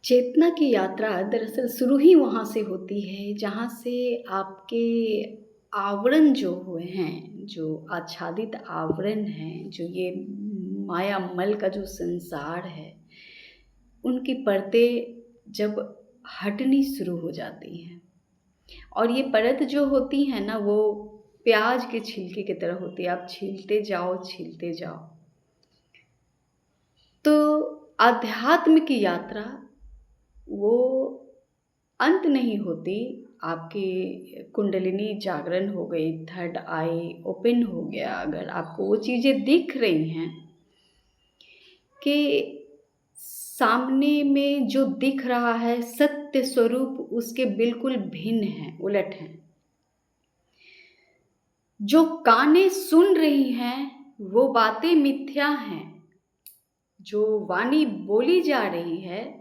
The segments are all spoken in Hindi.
चेतना की यात्रा दरअसल शुरू ही वहाँ से होती है जहाँ से आपके आवरण जो हुए हैं, जो आच्छादित आवरण हैं, जो ये मायामल का जो संसार है, उनकी परतें जब हटनी शुरू हो जाती हैं। और ये परत जो होती है ना, वो प्याज के छिलके की तरह होती है। आप छीलते जाओ, छीलते जाओ। तो आध्यात्म की यात्रा वो अंत नहीं होती। आपकी कुंडलिनी जागरण हो गई, थर्ड आई ओपन हो गया, अगर आपको वो चीज़ें दिख रही हैं कि सामने में जो दिख रहा है सत्य स्वरूप उसके बिल्कुल भिन्न है, उलट है। जो कानें सुन रही हैं वो बातें मिथ्या हैं, जो वाणी बोली जा रही है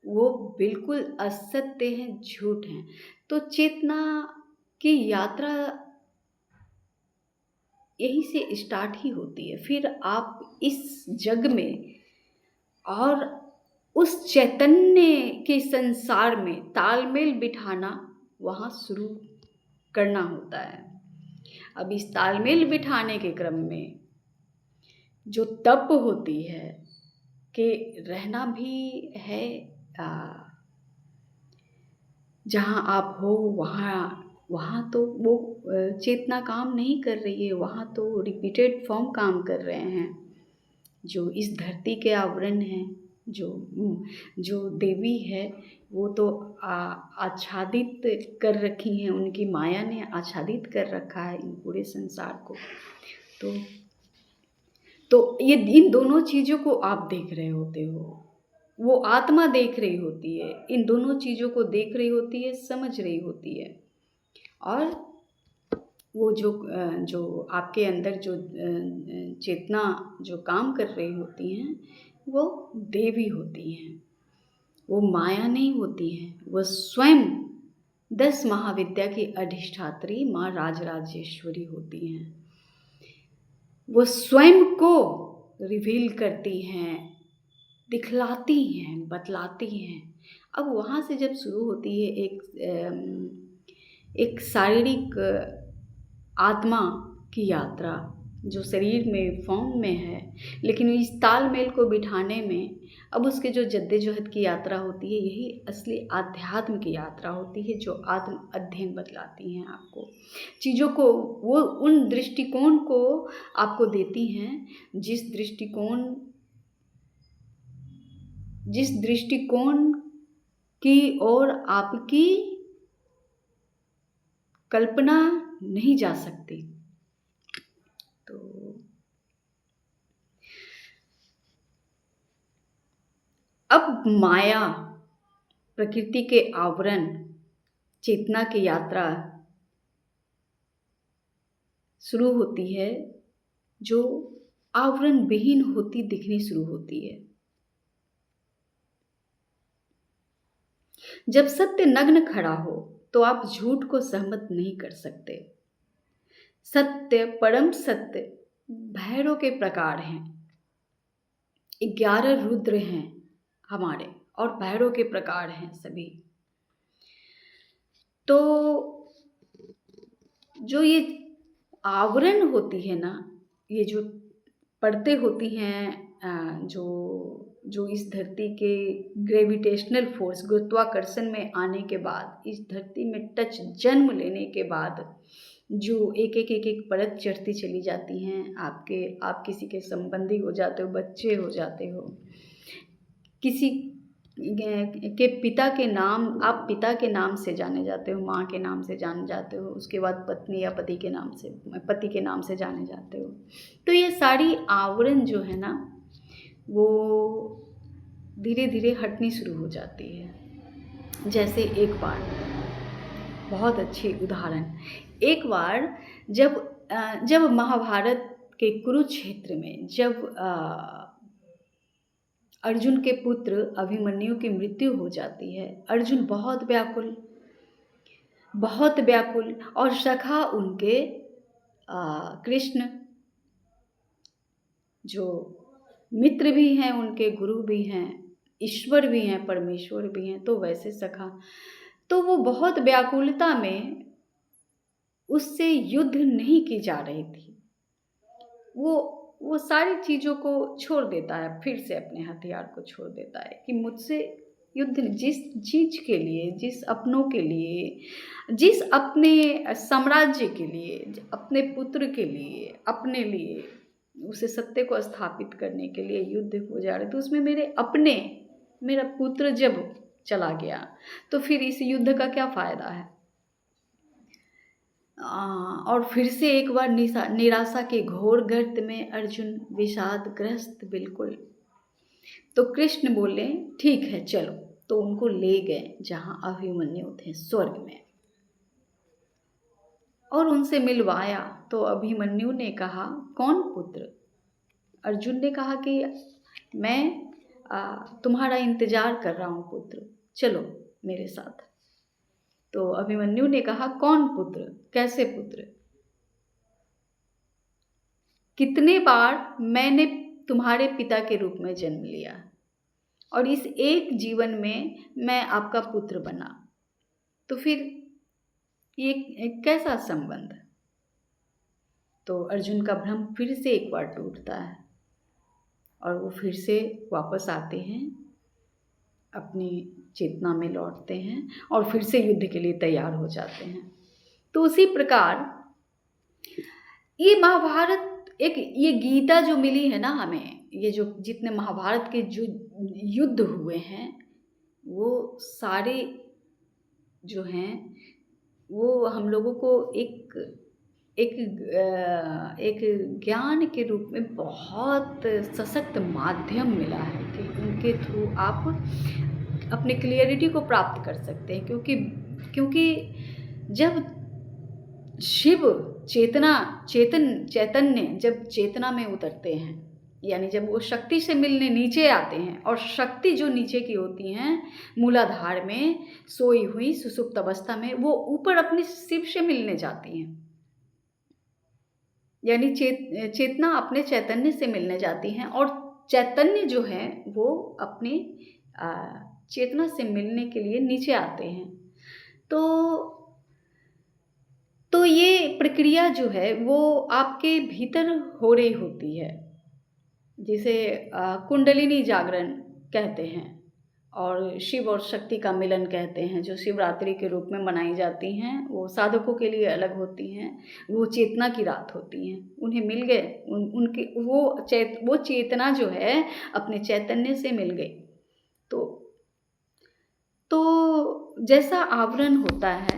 वो बिल्कुल असत्य हैं, झूठ हैं। तो चेतना की यात्रा यहीं से स्टार्ट ही होती है। फिर आप इस जग में और उस चैतन्य के संसार में तालमेल बिठाना वहाँ शुरू करना होता है। अब इस तालमेल बिठाने के क्रम में जो तप होती है कि रहना भी है, जहाँ आप हो वहाँ वहाँ तो वो चेतना काम नहीं कर रही है, वहाँ तो रिपीटेड फॉर्म काम कर रहे हैं। जो इस धरती के आवरण हैं, जो देवी है वो तो आच्छादित कर रखी हैं, उनकी माया ने आच्छादित कर रखा है इन पूरे संसार को। तो ये इन दोनों चीज़ों को आप देख रहे होते हो, वो आत्मा देख रही होती है, इन दोनों चीज़ों को देख रही होती है, समझ रही होती है। और वो जो आपके अंदर जो चेतना जो काम कर रही होती हैं वो देवी होती हैं, वो माया नहीं होती हैं। वो स्वयं 10 महाविद्या की अधिष्ठात्री माँ राजराजेश्वरी होती हैं। वो स्वयं को रिवील करती हैं, दिखलाती हैं, बतलाती हैं। अब वहाँ से जब शुरू होती है एक शारीरिक आत्मा की यात्रा जो शरीर में फॉर्म में है, लेकिन इस तालमेल को बिठाने में अब उसके जो जद्दोजहद की यात्रा होती है, यही असली आध्यात्म की यात्रा होती है जो आत्म अध्ययन बतलाती हैं आपको चीज़ों को। वो उन दृष्टिकोण को आपको देती हैं जिस दृष्टिकोण की ओर आपकी कल्पना नहीं जा सकती। तो अब माया, प्रकृति के आवरण, चेतना की यात्रा शुरू होती है जो आवरण विहीन होती दिखनी शुरू होती है। जब सत्य नग्न खड़ा हो तो आप झूठ को सहमत नहीं कर सकते। सत्य, परम सत्य भैरव के प्रकार हैं, 11 रुद्र हैं हमारे और भैरव के प्रकार हैं सभी। तो जो ये आवरण होती है ना, ये जो परतें होती हैं, जो इस धरती के ग्रेविटेशनल फोर्स गुरुत्वाकर्षण में आने के बाद, इस धरती में टच जन्म लेने के बाद जो एक परत चढ़ती चली जाती हैं, आप किसी के संबंधी हो जाते हो, बच्चे हो जाते हो, किसी के पिता के नाम, आप पिता के नाम से जाने जाते हो, माँ के नाम से जाने जाते हो, उसके बाद पत्नी या पति के नाम से जाने जाते हो। तो ये सारी आवरण जो है ना वो धीरे धीरे हटनी शुरू हो जाती है। जैसे एक बार बहुत अच्छी उदाहरण, एक बार जब महाभारत के कुरुक्षेत्र में जब अर्जुन के पुत्र अभिमन्यु की मृत्यु हो जाती है, अर्जुन बहुत व्याकुल और सखा उनके कृष्ण जो मित्र भी हैं, उनके गुरु भी हैं, ईश्वर भी हैं, परमेश्वर भी हैं, तो वैसे सखा। तो वो बहुत व्याकुलता में उससे युद्ध नहीं की जा रही थी। वो वो सारी चीज़ों को छोड़ देता है, फिर से अपने हथियार को छोड़ देता है कि मुझसे युद्ध जिस चीज़ के लिए, जिस अपनों के लिए, जिस अपने साम्राज्य के लिए, अपने पुत्र के लिए, अपने लिए, उसे सत्य को स्थापित करने के लिए युद्ध हो जा रहे, तो उसमें मेरा पुत्र जब चला गया, तो फिर इस युद्ध का क्या फ़ायदा है? और फिर से एक बार निराशा के घोर गर्त में अर्जुन विषादग्रस्त बिल्कुल। तो कृष्ण बोले ठीक है चलो, तो उनको ले गए जहाँ अभिमन्यु थे, स्वर्ग में, और उनसे मिलवाया। तो अभिमन्यु ने कहा कौन पुत्र? अर्जुन ने कहा कि मैं तुम्हारा इंतजार कर रहा हूँ पुत्र, चलो मेरे साथ। तो अभिमन्यु ने कहा कौन पुत्र, कैसे पुत्र? कितने बार मैंने तुम्हारे पिता के रूप में जन्म लिया, और इस एक जीवन में मैं आपका पुत्र बना, तो फिर ये कैसा संबंध? तो अर्जुन का भ्रम फिर से एक बार टूटता है, और वो फिर से वापस आते हैं, अपनी चेतना में लौटते हैं, और फिर से युद्ध के लिए तैयार हो जाते हैं। तो उसी प्रकार ये महाभारत, एक ये गीता जो मिली है ना हमें, ये जो जितने महाभारत के जो युद्ध हुए हैं, वो सारे जो हैं वो हम लोगों को एक ज्ञान के रूप में बहुत सशक्त माध्यम मिला है कि उनके थ्रू आप अपने क्लियरिटी को प्राप्त कर सकते हैं। क्योंकि जब शिव चैतन्य जब चेतना में उतरते हैं, यानी जब वो शक्ति से मिलने नीचे आते हैं, और शक्ति जो नीचे की होती हैं मूलाधार में सोई हुई सुषुप्त अवस्था में, वो ऊपर अपने शिव से मिलने जाती हैं, यानी चेतना अपने चैतन्य से मिलने जाती हैं, और चैतन्य जो है वो अपने चेतना से मिलने के लिए नीचे आते हैं। तो ये प्रक्रिया जो है वो आपके भीतर हो रही होती है, जिसे कुंडलिनी जागरण कहते हैं, और शिव और शक्ति का मिलन कहते हैं, जो शिवरात्रि के रूप में मनाई जाती हैं। वो साधकों के लिए अलग होती हैं, वो चेतना की रात होती हैं। उन्हें मिल गए, उनके वो चेतना जो है अपने चैतन्य से मिल गई। तो जैसा आवरण होता है,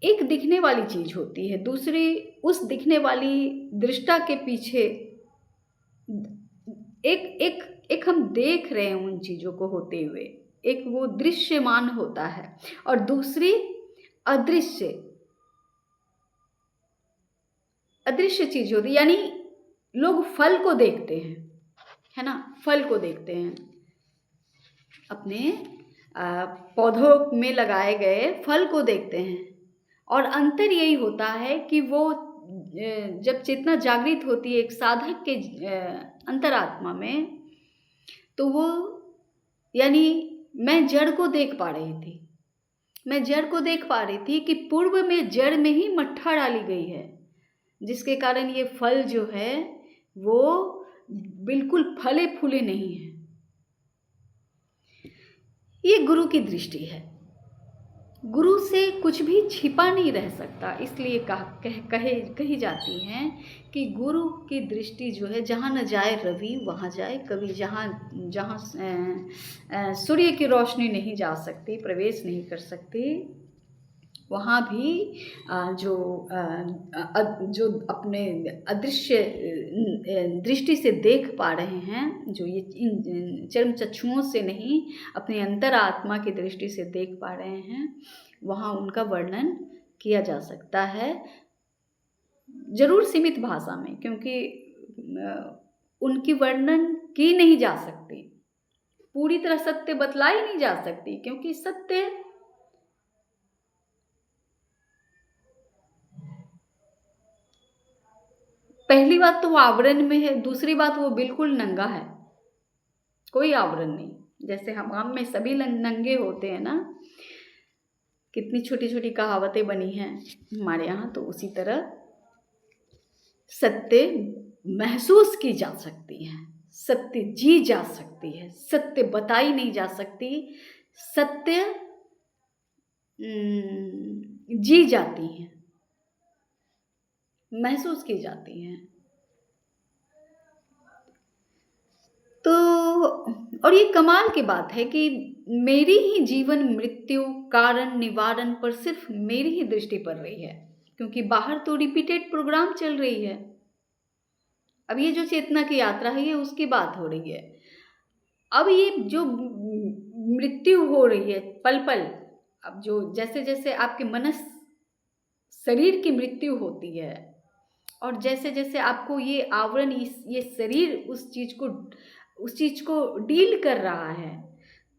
एक दिखने वाली चीज होती है, दूसरी उस दिखने वाली दृष्टा के पीछे एक हम देख रहे हैं उन चीजों को होते हुए, एक वो दृश्यमान होता है, और दूसरी अदृश्य चीज होती है। यानी लोग फल को देखते हैं, है ना, फल को देखते हैं, अपने पौधों में लगाए गए फल को देखते हैं, और अंतर यही होता है कि वो जब चेतना जागृत होती है एक साधक के अंतरात्मा में, तो वो, यानी मैं जड़ को देख पा रही थी, कि पूर्व में जड़ में ही मट्ठा डाली गई है, जिसके कारण ये फल जो है वो बिल्कुल फले फूले नहीं है। ये गुरु की दृष्टि है, गुरु से कुछ भी छिपा नहीं रह सकता, इसलिए कही जाती हैं कि गुरु की दृष्टि जो है, जहाँ न जाए रवि वहाँ जाए कवि, जहाँ सूर्य की रोशनी नहीं जा सकती, प्रवेश नहीं कर सकती, वहाँ भी जो अपने अदृश्य दृष्टि से देख पा रहे हैं, जो ये इन चर्म चक्षुओं से नहीं, अपने अंतरात्मा की दृष्टि से देख पा रहे हैं, वहाँ उनका वर्णन किया जा सकता है, जरूर सीमित भाषा में, क्योंकि उनकी वर्णन की नहीं जा सकती, पूरी तरह सत्य बतलाई नहीं जा सकती, क्योंकि सत्य पहली बात तो वो आवरण में है, दूसरी बात वो बिल्कुल नंगा है, कोई आवरण नहीं। जैसे हम में सभी नंगे होते हैं ना, कितनी छोटी छोटी कहावतें बनी हैं हमारे यहाँ, तो उसी तरह सत्य महसूस की जा सकती है, सत्य जी जा सकती है, सत्य बताई नहीं जा सकती, सत्य जी जाती है, महसूस की जाती हैं। तो और ये कमाल की बात है कि मेरी ही जीवन मृत्यु कारण निवारण पर सिर्फ मेरी ही दृष्टि पड़ रही है, क्योंकि बाहर तो रिपीटेड प्रोग्राम चल रही है। अब ये जो चेतना की यात्रा है, ये उसकी बात हो रही है। अब ये जो मृत्यु हो रही है पल पल, अब जो जैसे जैसे आपके मनस शरीर की मृत्यु होती है, और जैसे जैसे आपको ये आवरण, ये शरीर उस चीज को डील कर रहा है,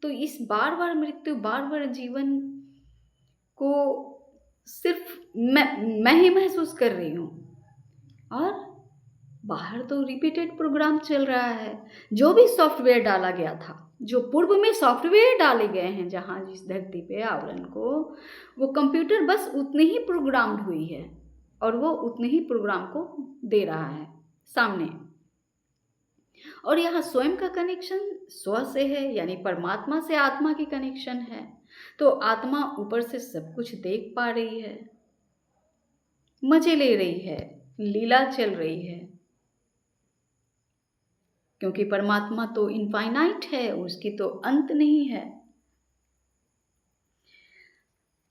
तो इस बार बार मृत्यु, बार बार जीवन को सिर्फ मैं ही महसूस कर रही हूँ। और बाहर तो रिपीटेड प्रोग्राम चल रहा है। जो भी सॉफ्टवेयर डाला गया था, जो पूर्व में सॉफ्टवेयर डाले गए हैं जहाँ जिस धरती पे आवरण को, वो कंप्यूटर बस उतनी ही प्रोग्राम्ड हुई है और वो उतने ही प्रोग्राम को दे रहा है सामने। और यहाँ स्वयं का कनेक्शन स्व से है, यानी परमात्मा से आत्मा की कनेक्शन है। तो आत्मा ऊपर से सब कुछ देख पा रही है, मजे ले रही है, लीला चल रही है, क्योंकि परमात्मा तो इनफाइनाइट है, उसकी तो अंत नहीं है।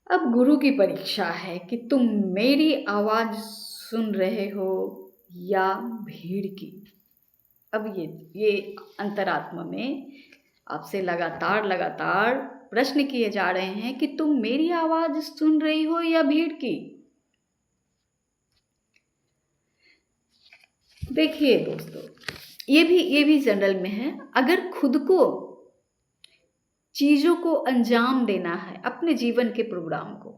अब गुरु की परीक्षा है कि तुम मेरी आवाज सुन रहे हो या भीड़ की। अब ये अंतरात्मा में आपसे लगातार लगातार प्रश्न किए जा रहे हैं कि तुम मेरी आवाज सुन रही हो या भीड़ की। देखिए दोस्तों, ये भी जनरल में है। अगर खुद को चीजों को अंजाम देना है, अपने जीवन के प्रोग्राम को,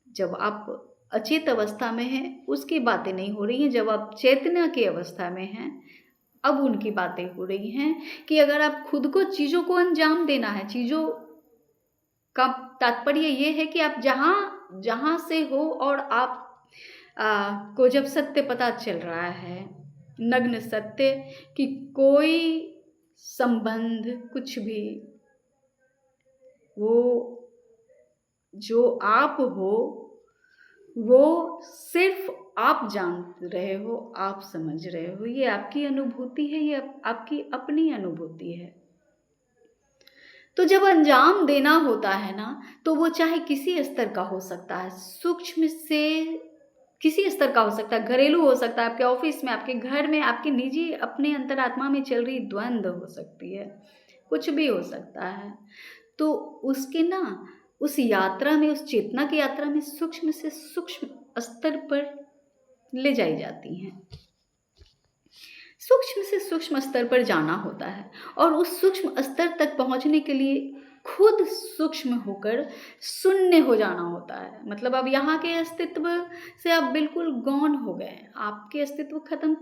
जब आप अचेत अवस्था में हैं उसकी बातें नहीं हो रही हैं, जब आप चेतना की अवस्था में हैं अब उनकी बातें हो रही हैं कि अगर आप खुद को चीजों को अंजाम देना है, चीजों का तात्पर्य ये है कि आप जहां से हो और आप को जब सत्य पता चल रहा है, नग्न सत्य, कि कोई संबंध कुछ भी, वो जो आप हो वो सिर्फ आप जान रहे हो, आप समझ रहे हो, ये आपकी अनुभूति है, ये आपकी अपनी अनुभूति है। तो जब अंजाम देना होता है ना, तो वो चाहे किसी स्तर का हो सकता है, सूक्ष्म से किसी स्तर का हो सकता है, घरेलू हो सकता है, आपके ऑफिस में, आपके घर में, आपके निजी अपने अंतरात्मा में चल रही द्वंद्व हो सकती है, कुछ भी हो सकता है। तो उसके ना उस यात्रा में, उस चेतना की यात्रा में सूक्ष्म से सूक्ष्म स्तर पर ले जाई जाती हैं, सूक्ष्म से सूक्ष्म स्तर पर जाना होता है। और उस सूक्ष्म स्तर तक पहुंचने के लिए खुद सूक्ष्म होकर शून्य हो जाना होता है। मतलब अब यहाँ के अस्तित्व से आप बिल्कुल गौण हो गए, आपके अस्तित्व खत्म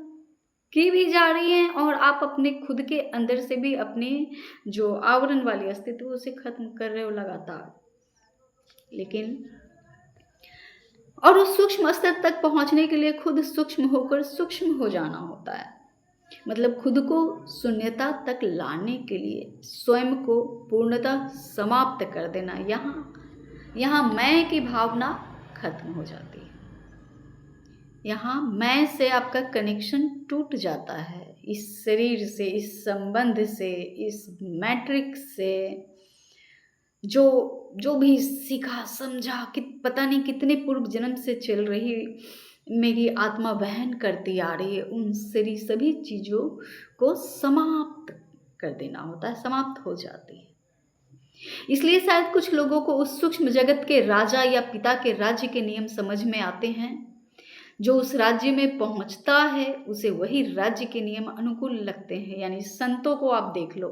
की भी जा रही हैं और आप अपने खुद के अंदर से भी अपने जो आवरण वाली अस्तित्व उसे खत्म कर रहे हो लगातार। लेकिन और उस सूक्ष्म स्तर तक पहुंचने के लिए खुद सूक्ष्म होकर सूक्ष्म हो जाना होता है। मतलब खुद को शून्यता तक लाने के लिए स्वयं को पूर्णतः समाप्त कर देना। यहाँ मैं की भावना खत्म हो जाती है, यहाँ मैं से आपका कनेक्शन टूट जाता है, इस शरीर से, इस संबंध से, इस मैट्रिक्स से, जो भी सीखा समझा कि पता नहीं कितने पूर्व जन्म से चल रही मेरी आत्मा वहन करती आ रही है, उन सभी चीज़ों को समाप्त कर देना होता है, समाप्त हो जाती है। इसलिए शायद कुछ लोगों को उस सूक्ष्म जगत के राजा या पिता के राज्य के नियम समझ में आते हैं। जो उस राज्य में पहुंचता है उसे वही राज्य के नियम अनुकूल लगते हैं। यानी संतों को आप देख लो,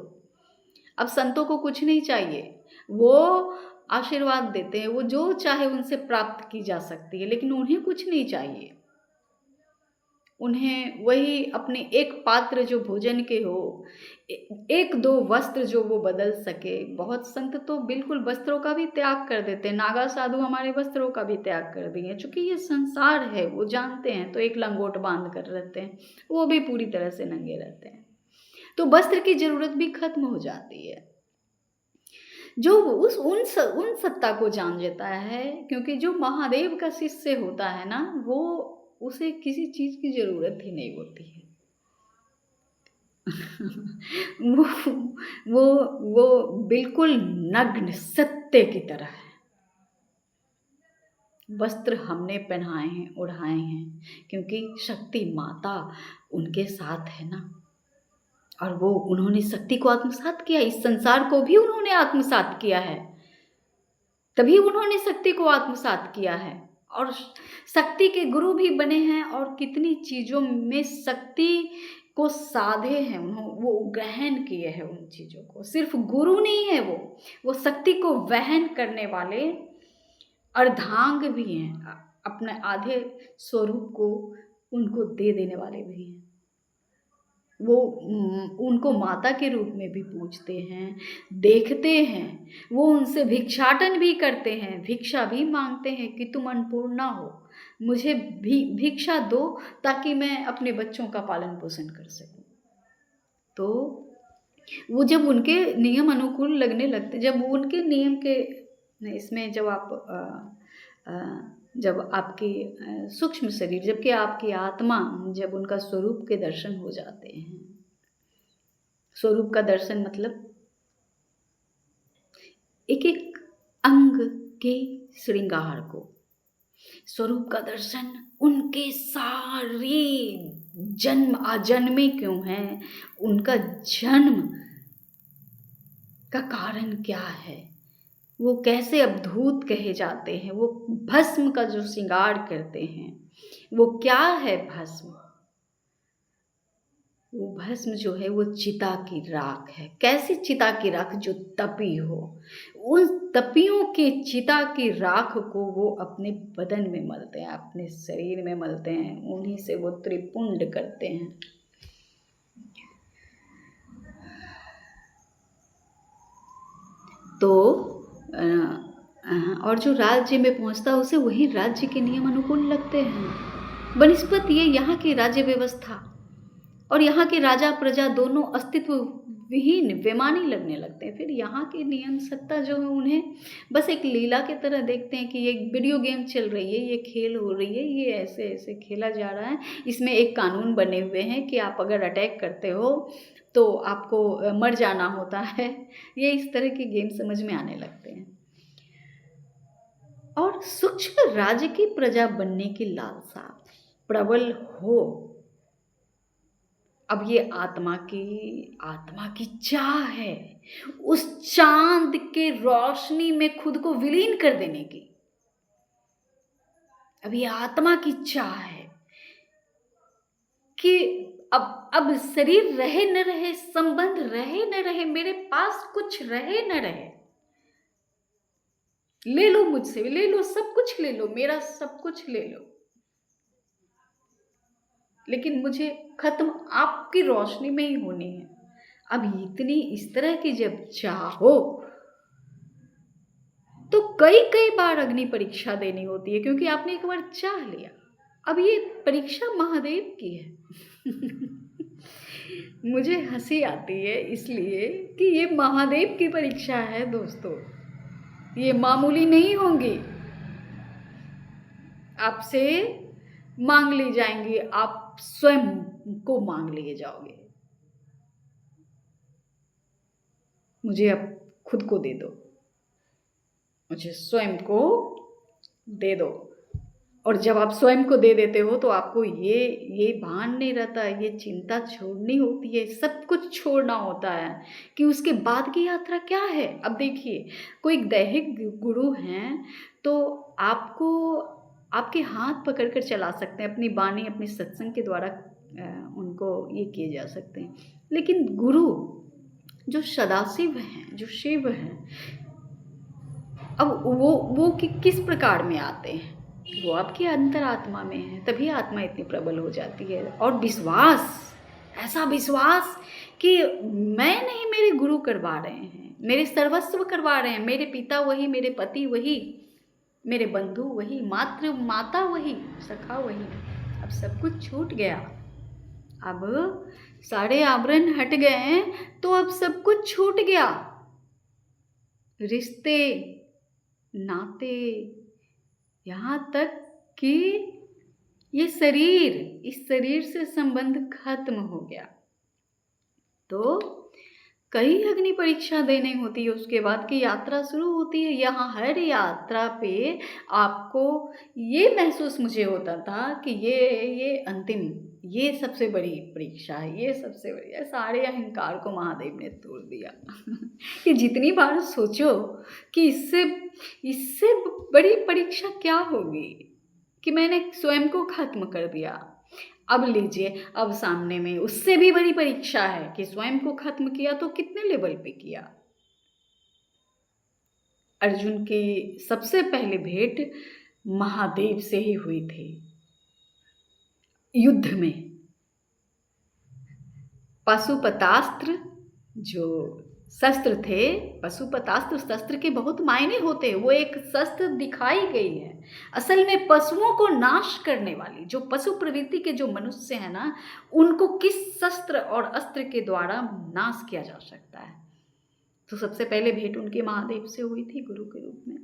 अब संतों को कुछ नहीं चाहिए, वो आशीर्वाद देते हैं, वो जो चाहे उनसे प्राप्त की जा सकती है, लेकिन उन्हें कुछ नहीं चाहिए। उन्हें वही अपने एक पात्र जो भोजन के हो, एक दो वस्त्र जो वो बदल सके। बहुत संत तो बिल्कुल वस्त्रों का भी त्याग कर देते हैं। नागा साधु हमारे वस्त्रों का भी त्याग कर दिए, चूंकि ये संसार है वो जानते हैं, तो एक लंगोट बांध कर रहते हैं, वो भी पूरी तरह से नंगे रहते हैं। तो वस्त्र की जरूरत भी खत्म हो जाती है। जो उन सत्ता को जान लेता है, क्योंकि जो महादेव का शिष्य होता है ना, वो उसे किसी चीज की जरूरत ही नहीं होती है। वो वो वो बिल्कुल नग्न सत्य की तरह है। वस्त्र हमने पहनाए हैं, ओढ़ाए हैं, क्योंकि शक्ति माता उनके साथ है ना, और वो उन्होंने शक्ति को आत्मसात किया, इस संसार को भी उन्होंने आत्मसात किया है, तभी उन्होंने शक्ति को आत्मसात किया है, और शक्ति के गुरु भी बने हैं, और कितनी चीजों में शक्ति को साधे हैं, उन्होंने वो ग्रहण किए हैं उन चीजों को। सिर्फ गुरु नहीं है वो शक्ति को वहन करने वाले अर्धांग भी हैं, अपने आधे स्वरूप को उनको दे देने वाले भी हैं। वो उनको माता के रूप में भी पूजते हैं, देखते हैं, वो उनसे भिक्षाटन भी करते हैं, भिक्षा भी मांगते हैं कि तुम अन्नपूर्णा हो, मुझे भी भिक्षा दो ताकि मैं अपने बच्चों का पालन पोषण कर सकूं। तो वो जब उनके नियम अनुकूल लगने लगते, जब उनके नियम के इसमें जब आपकी सूक्ष्म शरीर, जबकि आपकी आत्मा, जब उनका स्वरूप के दर्शन हो जाते हैं, स्वरूप का दर्शन मतलब एक एक अंग के श्रृंगार को, स्वरूप का दर्शन, उनके सारे जन्म आजन्मे क्यों हैं, उनका जन्म का कारण क्या है, वो कैसे अवधूत कहे जाते हैं, वो भस्म का जो श्रृंगार करते हैं वो क्या है भस्म, वो भस्म जो है वो चिता की राख है। कैसी चिता की राख? जो तपी हो, उन तपियों के चिता की राख को वो अपने बदन में मलते हैं, अपने शरीर में मलते हैं, उन्हीं से वो त्रिपुंड करते हैं। तो और जो राज्य में पहुंचता है उसे वही राज्य के नियम अनुकूल लगते हैं। बनस्पत ये यहाँ की राज्य व्यवस्था और यहाँ के राजा प्रजा दोनों अस्तित्व विहीन बेमानी लगने लगते हैं। फिर यहाँ की नियम सत्ता जो है उन्हें बस एक लीला की तरह देखते हैं कि ये वीडियो गेम चल रही है, ये खेल हो रही है, ये ऐसे ऐसे खेला जा रहा है, इसमें एक कानून बने हुए हैं कि आप अगर अटैक करते हो तो आपको मर जाना होता है। ये इस तरह के गेम समझ में आने लगते हैं। और सूक्ष्म राज्य की प्रजा बनने की लालसा प्रबल हो। अब ये आत्मा की चाह है, उस चांद के रोशनी में खुद को विलीन कर देने की। अब ये आत्मा की चाह है कि अब शरीर रहे न रहे, संबंध रहे न रहे, मेरे पास कुछ रहे न रहे, ले लो मुझसे, ले लो, सब कुछ ले लो, मेरा सब कुछ ले लो, लेकिन मुझे खत्म आपकी रोशनी में ही होनी है। अब इतनी इस तरह की जब चाहो तो कई बार अग्नि परीक्षा देनी होती है, क्योंकि आपने एक बार चाह लिया। अब ये परीक्षा महादेव की है। मुझे हंसी आती है इसलिए कि ये महादेव की परीक्षा है दोस्तों, ये मामूली नहीं होंगी। आपसे मांग ली जाएंगी, आप स्वयं को मांग लिए जाओगे। मुझे अब खुद को दे दो, मुझे स्वयं को दे दो। और जब आप स्वयं को दे देते हो तो आपको ये भान नहीं रहता, ये चिंता छोड़नी होती है, सब कुछ छोड़ना होता है कि उसके बाद की यात्रा क्या है। अब देखिए, कोई दैहिक गुरु हैं तो आपको आपके हाथ पकड़कर चला सकते हैं, अपनी वाणी अपने सत्संग के द्वारा उनको ये किए जा सकते हैं। लेकिन गुरु जो सदाशिव हैं, जो शिव हैं, अब वो किस प्रकार में आते हैं? वो आपकी अंतरात्मा में है, तभी आत्मा इतनी प्रबल हो जाती है। और विश्वास, ऐसा विश्वास कि मैं नहीं, मेरे गुरु करवा रहे हैं, मेरे सर्वस्व करवा रहे हैं, मेरे पिता वही, मेरे पति वही, मेरे बंधु वही, मात्र माता वही, सखा वही। अब सब कुछ छूट गया, अब सारे आवरण हट गए हैं, तो अब सब कुछ छूट गया। रिश्ते, नाते, यहाँ तक कि ये शरीर, इस शरीर से संबंध खत्म हो गया। तो कई अग्नि परीक्षा देनी होती है, उसके बाद की यात्रा शुरू होती है। यहाँ हर यात्रा पे आपको ये महसूस मुझे होता था कि ये अंतिम, ये सबसे बड़ी परीक्षा है, ये सबसे बड़ी है। सारे अहंकार को महादेव ने तोड़ दिया कि जितनी बार सोचो कि इससे बड़ी परीक्षा क्या होगी, कि मैंने स्वयं को खत्म कर दिया। अब लीजिए, अब सामने में उससे भी बड़ी परीक्षा है कि स्वयं को खत्म किया तो कितने लेवल पे किया। अर्जुन की सबसे पहली भेंट महादेव से ही हुई थी युद्ध में। पाशुपतास्त्र जो शस्त्र थे, पशुपतास्त्र शस्त्र के बहुत मायने होते हैं। वो एक शस्त्र दिखाई गई है, असल में पशुओं को नाश करने वाली, जो पशु प्रवृत्ति के जो मनुष्य हैं ना, उनको किस शस्त्र और अस्त्र के द्वारा नाश किया जा सकता है। तो सबसे पहले भेंट उनके महादेव से हुई थी गुरु के रूप में।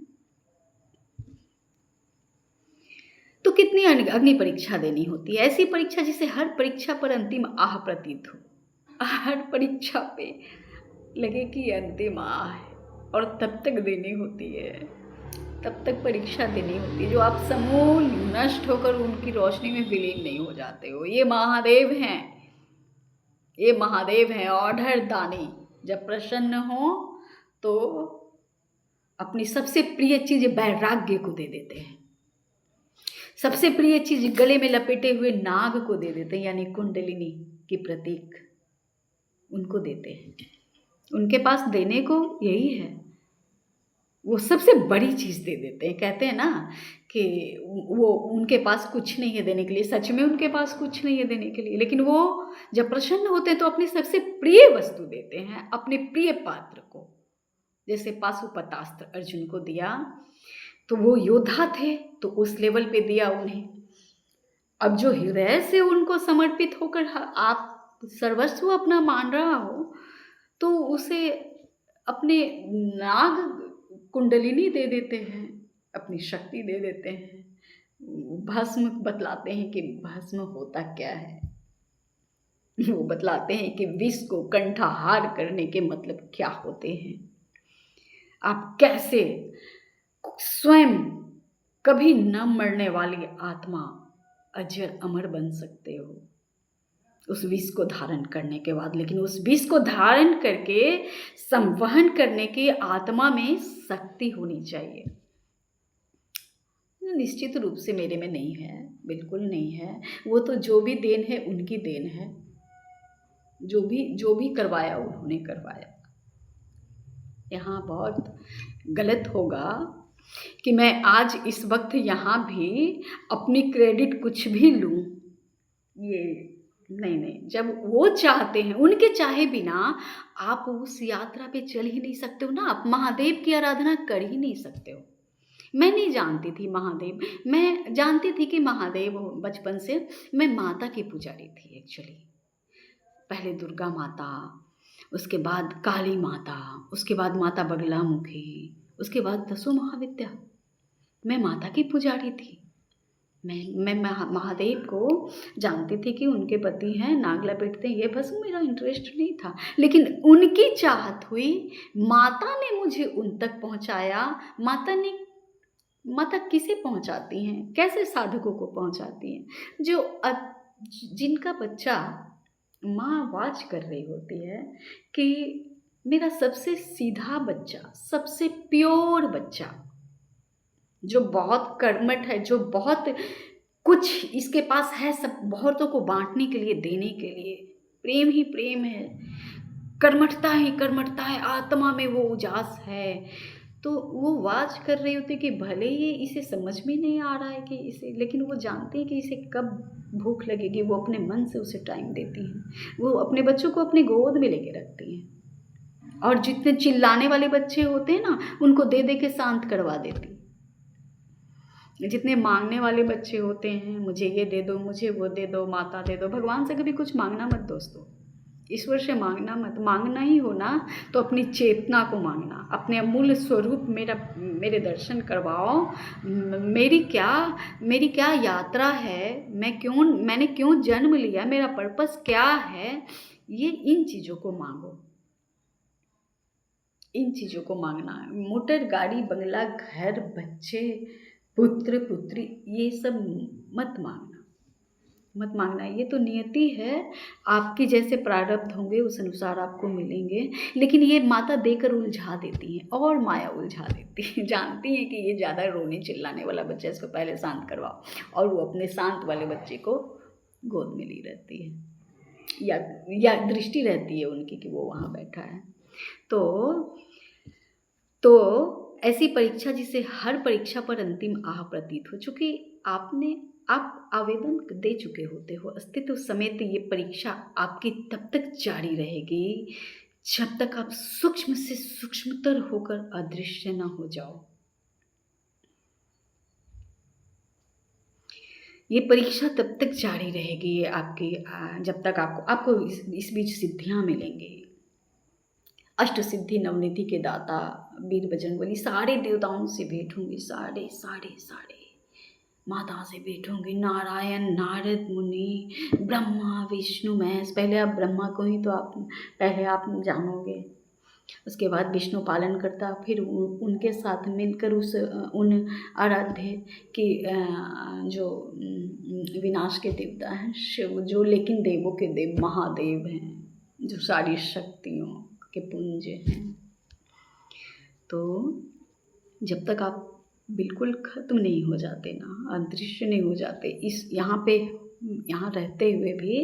तो कितनी अग्नि परीक्षा देनी होती है, ऐसी परीक्षा जिसे हर परीक्षा पर अंतिम आह प्रतीत हो। हर परीक्षा पे लगे कि अंतिम आह है, और तब तक देनी होती है, तब तक परीक्षा देनी होती है जो आप समूल नष्ट होकर उनकी रोशनी में विलीन नहीं हो जाते हो। ये महादेव हैं, ये महादेव हैं औढ़र दानी। जब प्रसन्न हो तो अपनी सबसे प्रिय चीज वैराग्य को दे देते हैं, सबसे प्रिय चीज गले में लपेटे हुए नाग को दे देते हैं, यानी कुंडलिनी की प्रतीक उनको देते हैं। उनके पास देने को यही है, वो सबसे बड़ी चीज़ दे देते हैं। कहते हैं ना कि वो उनके पास कुछ नहीं है देने के लिए, सच में उनके पास कुछ नहीं है देने के लिए, लेकिन वो जब प्रसन्न होते हैं तो अपनी सबसे प्रिय वस्तु देते हैं, अपने प्रिय पात्र को। जैसे पाशुपतास्त्र अर्जुन को दिया, तो वो योद्धा थे तो उस लेवल पे दिया उन्हें। अब जो हृदय से उनको समर्पित होकर आप सर्वस्व अपना मान रहा हो, तो उसे अपने नाग कुंडलिनी दे देते हैं, अपनी शक्ति दे देते हैं। भस्म बतलाते हैं कि भस्म होता क्या है, वो बतलाते हैं कि विष को कंठाहार करने के मतलब क्या होते हैं। आप कैसे स्वयं कभी न मरने वाली आत्मा अजर अमर बन सकते हो उस विष को धारण करने के बाद। लेकिन उस विष को धारण करके संवहन करने की आत्मा में शक्ति होनी चाहिए। निश्चित रूप से मेरे में नहीं है, बिल्कुल नहीं है। वो तो जो भी देन है उनकी देन है, जो भी करवाया उन्होंने करवाया। यहाँ बहुत गलत होगा कि मैं आज इस वक्त यहाँ भी अपनी क्रेडिट कुछ भी लूँ, ये नहीं। जब वो चाहते हैं, उनके चाहे बिना आप उस यात्रा पे चल ही नहीं सकते हो ना, आप महादेव की आराधना कर ही नहीं सकते हो। मैं नहीं जानती थी महादेव, मैं जानती थी कि महादेव, बचपन से मैं माता की पुजारी थी एक्चुअली। पहले दुर्गा माता, उसके बाद काली माता, उसके बाद माता बगलामुखी, उसके बाद दसों महाविद्या। मैं माता की पुजारी थी। मैं महादेव को जानती थी कि उनके पति हैं, नाग लपेटते हैं, ये बस मेरा इंटरेस्ट नहीं था। लेकिन उनकी चाहत हुई, माता ने मुझे उन तक पहुंचाया। माता किसे पहुंचाती हैं, कैसे साधकों को पहुंचाती हैं? जिनका बच्चा माँ आवाज कर रही होती है कि मेरा सबसे सीधा बच्चा, सबसे प्योर बच्चा, जो बहुत कर्मठ है, जो बहुत कुछ इसके पास है, सब बहुतों को बांटने के लिए, देने के लिए, प्रेम ही प्रेम है, कर्मठता ही कर्मठता है, आत्मा में वो उजास है। तो वो वॉच कर रही होती है कि भले ही इसे समझ में नहीं आ रहा है कि इसे, लेकिन वो जानती है कि इसे कब भूख लगेगी। वो अपने मन से उसे टाइम देती हैं। वो अपने बच्चों को अपनी गोद में लेके रखती हैं, और जितने चिल्लाने वाले बच्चे होते हैं ना, उनको दे दे के शांत करवा देती हैं। जितने मांगने वाले बच्चे होते हैं, मुझे ये दे दो, मुझे वो दे दो, माता दे दो, भगवान से कभी कुछ मांगना मत दोस्तों, ईश्वर से मांगना मत। मांगना ही हो ना तो अपनी चेतना को मांगना, अपने अमूल्य स्वरूप मेरे दर्शन करवाओ। मेरी क्या यात्रा है, मैंने क्यों जन्म लिया, मेरा पर्पस क्या है, ये इन चीज़ों को मांगो, इन चीज़ों को मांगना है। मोटर गाड़ी बंगला घर बच्चे पुत्र पुत्री ये सब मत मांगना, मत मांगना। ये तो नियति है, आपके जैसे प्रारब्ध होंगे उस अनुसार आपको मिलेंगे। लेकिन ये माता देकर उलझा देती हैं, और माया उलझा देती है। जानती हैं कि ये ज़्यादा रोने चिल्लाने वाला बच्चा, इसको पहले शांत करवाओ, और वो अपने शांत वाले बच्चे को गोद में ली रहती है, या दृष्टि रहती है उनकी कि वो वहाँ बैठा है। तो ऐसी परीक्षा जिसे हर परीक्षा पर अंतिम आह प्रतीत हो, चूँकि आप आवेदन दे चुके होते हो, अस्तित्व समेत ये परीक्षा आपकी तब तक जारी रहेगी जब तक आप सूक्ष्म से सूक्ष्मतर होकर अदृश्य न हो जाओ। ये परीक्षा तब तक जारी रहेगी आपकी, जब तक आपको इस बीच सिद्धियाँ मिलेंगी। अष्ट सिद्धि नवनिधि के दाता वीर बजरंगबली, सारे देवताओं से भेंट होंगी, सारे माता से भेंट होंगी, नारायण नारद मुनि ब्रह्मा विष्णु महेश। पहले आप ब्रह्मा को ही तो पहले आप जानोगे, उसके बाद विष्णु पालन करता, फिर उनके साथ मिलकर उन आराध्य की जो विनाश के देवता हैं शिव, जो लेकिन देवों के देव महादेव हैं, जो सारी शक्तियों के पुंज हैं। तो जब तक आप बिल्कुल ख़त्म नहीं हो जाते ना, अदृश्य नहीं हो जाते, यहाँ रहते हुए भी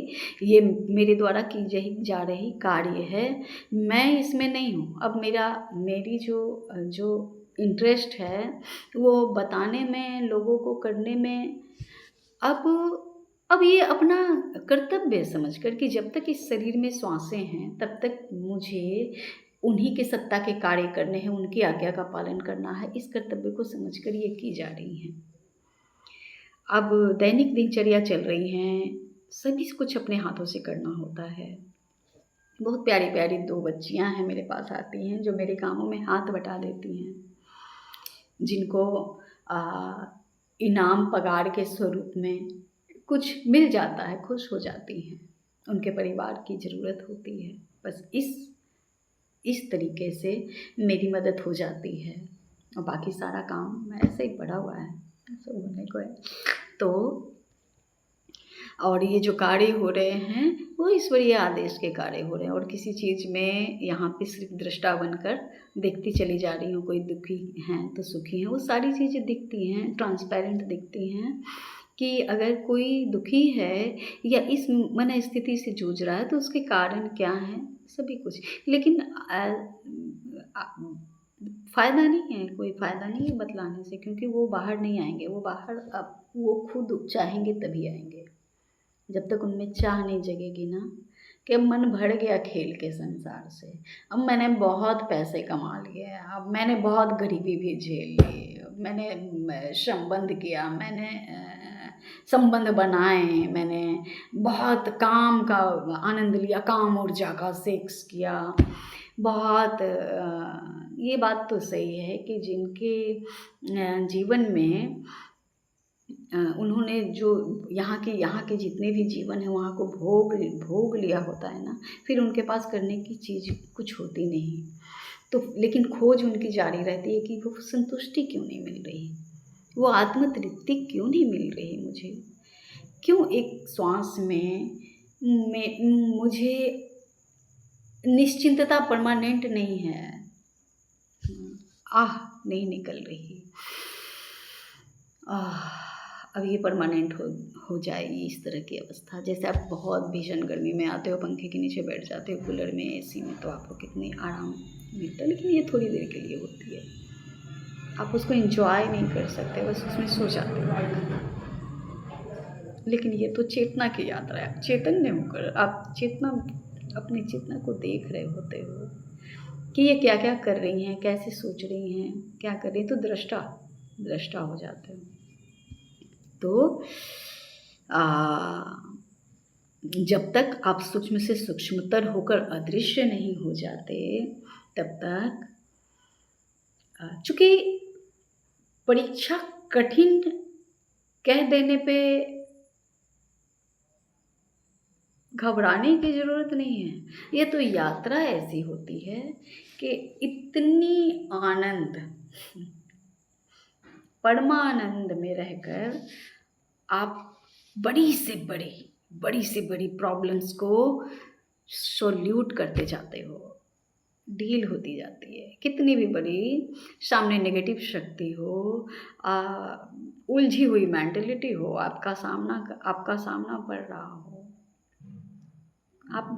ये मेरे द्वारा की जा रही कार्य है, मैं इसमें नहीं हूँ। अब मेरी जो इंटरेस्ट है वो बताने में, लोगों को करने में, अब ये अपना कर्तव्य समझ कर कि जब तक इस शरीर में श्वासें हैं तब तक मुझे उन्हीं के सत्ता के कार्य करने हैं, उनकी आज्ञा का पालन करना है। इस कर्तव्य को समझकर ये की जा रही हैं। अब दैनिक दिनचर्या चल रही हैं, सभी कुछ अपने हाथों से करना होता है। बहुत प्यारी प्यारी 2 बच्चियां हैं मेरे पास आती हैं, जो मेरे कामों में हाथ बटा देती हैं, जिनको इनाम पगार के स्वरूप में कुछ मिल जाता है, खुश हो जाती हैं। उनके परिवार की ज़रूरत होती है, बस इस तरीके से मेरी मदद हो जाती है, और बाकी सारा काम ऐसे ही पड़ा हुआ है, ऐसा होने को है। तो और ये जो कार्य हो रहे हैं वो ईश्वरीय आदेश के कार्य हो रहे हैं, और किसी चीज़ में यहाँ पे सिर्फ दृष्टा बनकर देखती चली जा रही हूँ। कोई दुखी हैं तो सुखी हैं, वो सारी चीज़ें दिखती हैं, ट्रांसपेरेंट दिखती हैं कि अगर कोई दुखी है या इस मन स्थिति से जूझ रहा है तो उसके कारण क्या है, सभी कुछ। लेकिन फ़ायदा नहीं है, कोई फ़ायदा नहीं है बतलाने से, क्योंकि वो बाहर नहीं आएंगे। वो खुद चाहेंगे तभी आएंगे। जब तक उनमें चाह नहीं जगेगी ना कि अब मन भर गया खेल के संसार से, अब मैंने बहुत पैसे कमा लिए, अब मैंने बहुत गरीबी भी झेल ली, मैंने संबंध किया, मैंने संबंध बनाए, मैंने बहुत काम का आनंद लिया, काम ऊर्जा का सेक्स किया बहुत। ये बात तो सही है कि जिनके जीवन में उन्होंने जो यहाँ के जितने भी जीवन है वहाँ को भोग लिया होता है ना, फिर उनके पास करने की चीज़ कुछ होती नहीं। तो लेकिन खोज उनकी जारी रहती है कि वो संतुष्टि क्यों नहीं मिल रही, वो आत्म तृप्ति क्यों नहीं मिल रही मुझे, क्यों एक श्वास में मुझे निश्चिंतता परमानेंट नहीं है, आह नहीं निकल रही, अब ये परमानेंट हो जाएगी इस तरह की अवस्था। जैसे आप बहुत भीषण गर्मी में आते हो, पंखे के नीचे बैठ जाते हो, कूलर में, एसी में, तो आपको कितनी आराम मिलता है, लेकिन ये थोड़ी देर के लिए होती है। आप उसको एंजॉय नहीं कर सकते, बस उसमें सो जाते हो। लेकिन ये तो चेतना की यात्रा है, चैतन्य होकर आप अपनी चेतना को देख रहे होते हो कि ये क्या क्या कर रही हैं, कैसे सोच रही हैं, क्या कर रही हैं, तो दृष्टा हो जाते हो। तो जब तक आप सूक्ष्म से सूक्ष्मतर होकर अदृश्य नहीं हो जाते, तब तक चूँकि परीक्षा कठिन कह देने पे घबराने की ज़रूरत नहीं है। ये तो यात्रा ऐसी होती है कि इतनी आनंद, परमानंद में रहकर आप बड़ी से बड़ी प्रॉब्लम्स को सॉल्यूट करते जाते हो, डील होती जाती है। कितनी भी बड़ी सामने नेगेटिव शक्ति हो, उलझी हुई मेंटलिटी हो, आपका सामना पड़ रहा हो, आप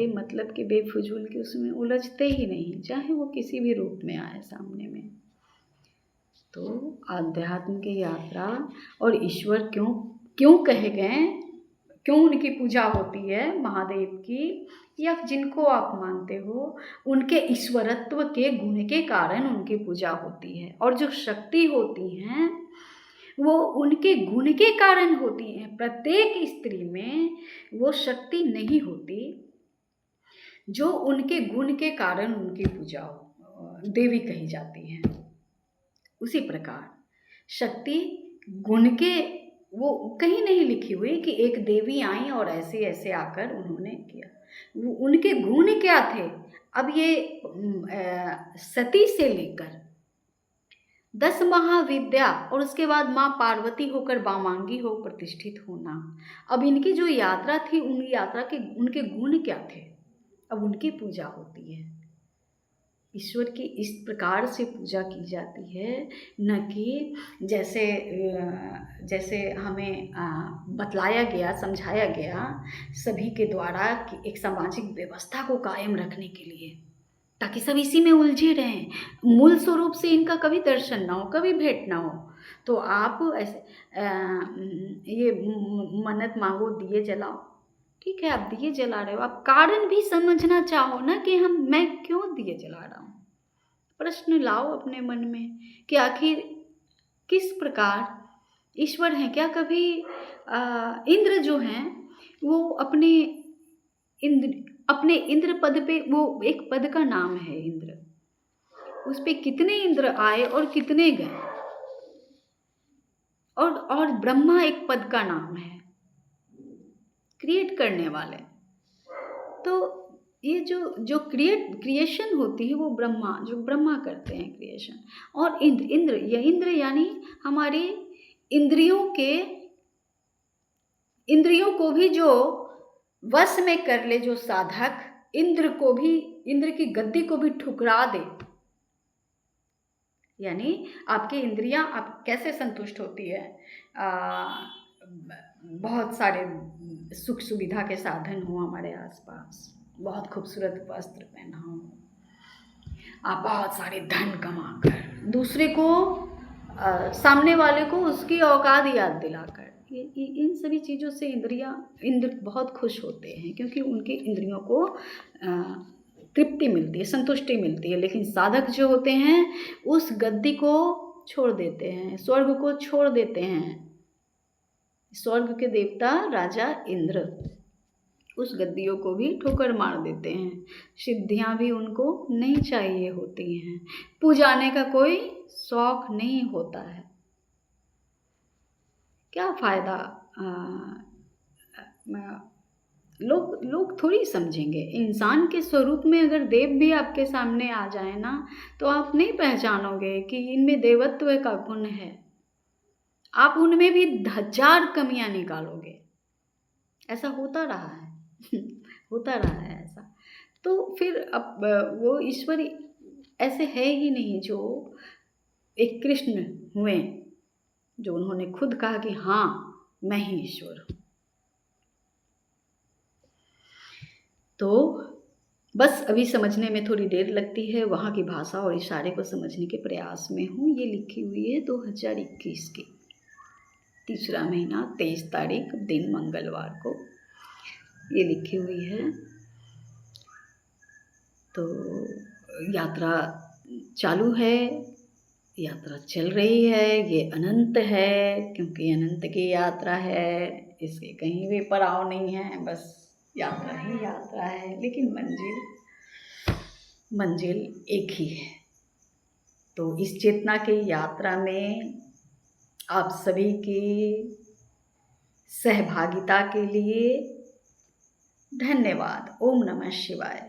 मतलब कि बेफिजूल के उसमें उलझते ही नहीं, चाहे वो किसी भी रूप में आए सामने में। तो आध्यात्म की यात्रा और ईश्वर क्यों कहे गए, क्यों उनकी पूजा होती है महादेव की, या जिनको आप मानते हो उनके ईश्वरत्व के गुण के कारण उनकी पूजा होती है। और जो शक्ति होती हैं वो उनके गुण के कारण होती हैं। प्रत्येक स्त्री में वो शक्ति नहीं होती जो उनके गुण के कारण उनकी पूजा देवी कही जाती है। उसी प्रकार शक्ति गुण के, वो कहीं नहीं लिखी हुई कि एक देवी आई और ऐसे ऐसे आकर उन्होंने किया, वो उनके गुण क्या थे। अब ये सती से लेकर 10 महाविद्या और उसके बाद माँ पार्वती होकर वामांगी हो प्रतिष्ठित होना, अब इनकी जो यात्रा थी, उन यात्रा के उनके गुण क्या थे, अब उनकी पूजा होती है। ईश्वर की इस प्रकार से पूजा की जाती है, न कि जैसे हमें बतलाया गया, समझाया गया सभी के द्वारा कि एक सामाजिक व्यवस्था को कायम रखने के लिए, ताकि सब इसी में उलझे रहें, मूल स्वरूप से इनका कभी दर्शन ना हो, कभी भेंट ना हो। तो आप ऐसे ये मन्नत मांगो, दिए जलाओ, ठीक है, आप दिए जला रहे हो, आप कारण भी समझना चाहो ना कि मैं क्यों दिए जला रहा हूँ। प्रश्न लाओ अपने मन में कि आखिर किस प्रकार ईश्वर हैं। क्या कभी इंद्र जो हैं वो अपने इंद्र पद पे, वो एक पद का नाम है इंद्र, उस पे कितने इंद्र आए और कितने गए, और ब्रह्मा एक पद का नाम है, क्रिएट करने वाले। तो ये जो क्रिएशन होती है वो ब्रह्मा करते हैं क्रिएशन। और इंद्र यानी हमारी इंद्रियों को भी जो वश में कर ले, जो साधक इंद्र की गद्दी को भी ठुकरा दे। यानी आपकी इंद्रियां आप कैसे संतुष्ट होती है, बहुत सारे सुख सुविधा के साधन हो हमारे आसपास, बहुत खूबसूरत वस्त्र पहना हो, आप बहुत सारे धन कमाकर दूसरे को सामने वाले को उसकी औकात याद दिलाकर, इन सभी चीज़ों से इंद्र बहुत खुश होते हैं, क्योंकि उनके इंद्रियों को तृप्ति मिलती है, संतुष्टि मिलती है। लेकिन साधक जो होते हैं उस गद्दी को छोड़ देते हैं, स्वर्ग को छोड़ देते हैं। स्वर्ग के देवता राजा इंद्र उस गद्दियों को भी ठोकर मार देते हैं। सिद्धियां भी उनको नहीं चाहिए होती हैं, पूजाने का कोई शौक नहीं होता है। क्या फायदा, लोग थोड़ी समझेंगे। इंसान के स्वरूप में अगर देव भी आपके सामने आ जाए ना, तो आप नहीं पहचानोगे कि इनमें देवत्व का गुण है। आप उनमें भी 1000 कमियां निकालोगे। ऐसा होता रहा है होता रहा है ऐसा। तो फिर अब वो ईश्वर ऐसे है ही नहीं जो एक कृष्ण हुए, जो उन्होंने खुद कहा कि हाँ मैं ही ईश्वर हूँ। तो बस अभी समझने में थोड़ी देर लगती है, वहाँ की भाषा और इशारे को समझने के प्रयास में हूँ। ये लिखी हुई है 2021 की, तीसरा महीना 23 तारीख, दिन मंगलवार को ये लिखी हुई है। तो यात्रा चालू है, यात्रा चल रही है, ये अनंत है, क्योंकि अनंत की यात्रा है, इसके कहीं भी पड़ाव नहीं है, बस यात्रा ही यात्रा है, लेकिन मंजिल एक ही है। तो इस चेतना की यात्रा में आप सभी की सहभागिता के लिए धन्यवाद। ओम नमः शिवाय।